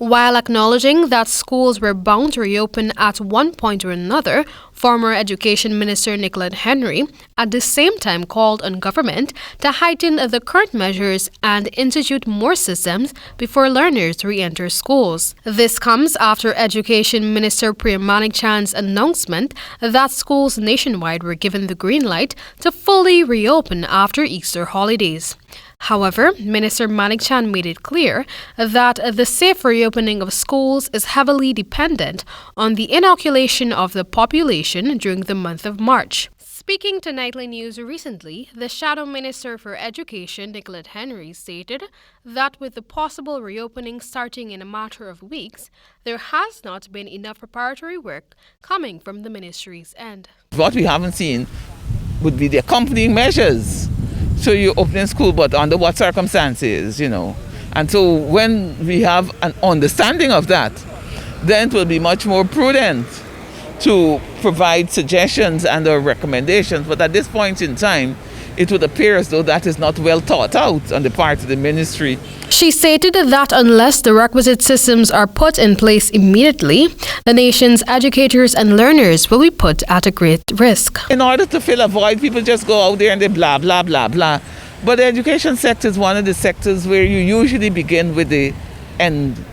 While acknowledging that schools were bound to reopen at one point or another, former Education Minister Nicolette Henry at the same time called on government to heighten the current measures and institute more systems before learners re-enter schools. This comes after Education Minister Priya Manichand's announcement that schools nationwide were given the green light to fully reopen after Easter holidays. However, Minister Manicchand made it clear that the safe reopening of schools is heavily dependent on the inoculation of the population during the month of March. Speaking to Nightly News recently, the Shadow Minister for Education, Nicolette Henry, stated that with the possible reopening starting in a matter of weeks, there has not been enough preparatory work coming from the ministry's end. What we haven't seen would be the accompanying measures. So you opening school, but under what circumstances, And so when we have an understanding of that, then it will be much more prudent to provide suggestions and or recommendations. But at this point in time, it would appear as though that is not well thought out on the part of the ministry. She stated that unless the requisite systems are put in place immediately, the nation's educators and learners will be put at a great risk. In order to fill a void, people just go out there and they blah, blah, blah, blah. But the education sector is one of the sectors where you usually begin with the end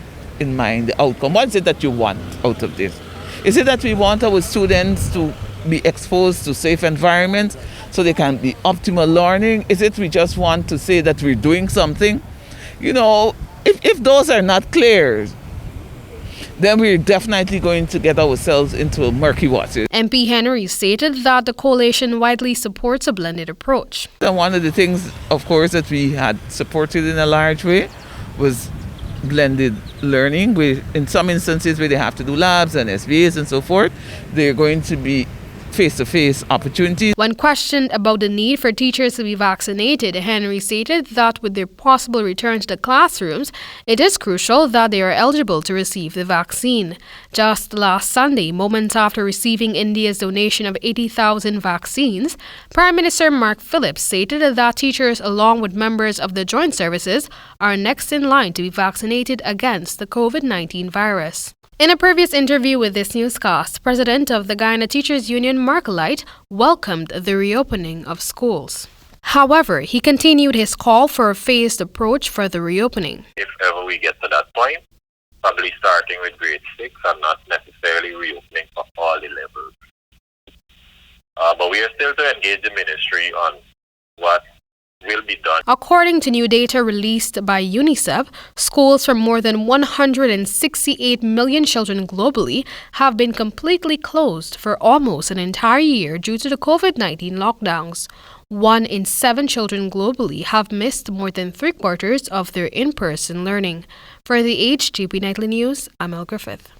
in mind, the outcome. What is it that you want out of this? Is it that we want our students to be exposed to safe environments so they can be optimal learning? Is it we just want to say that we're doing something? If those are not clear, then we're definitely going to get ourselves into murky waters. MP Henry stated that the coalition widely supports a blended approach. And one of the things, of course, that we had supported in a large way was blended learning. In some instances where they have to do labs and SBAs and so forth, they're going to be face-to-face opportunities. When questioned about the need for teachers to be vaccinated, Henry stated that with their possible return to the classrooms, it is crucial that they are eligible to receive the vaccine. Just last Sunday, moments after receiving India's donation of 80,000 vaccines, Prime Minister Mark Phillips stated that teachers, along with members of the joint services, are next in line to be vaccinated against the COVID-19 virus. In a previous interview with this newscast, President of the Guyana Teachers Union, Mark Light, welcomed the reopening of schools. However, he continued his call for a phased approach for the reopening. If ever we get to that point, probably starting with grade 6 and not necessarily reopening for all the levels. But we are still to engage the ministry on what will be done. According to new data released by UNICEF, schools for more than 168 million children globally have been completely closed for almost an entire year due to the COVID-19 lockdowns. 1 in 7 children globally have missed more than 3/4 of their in-person learning. For the HGP Nightly News, Amel Griffith.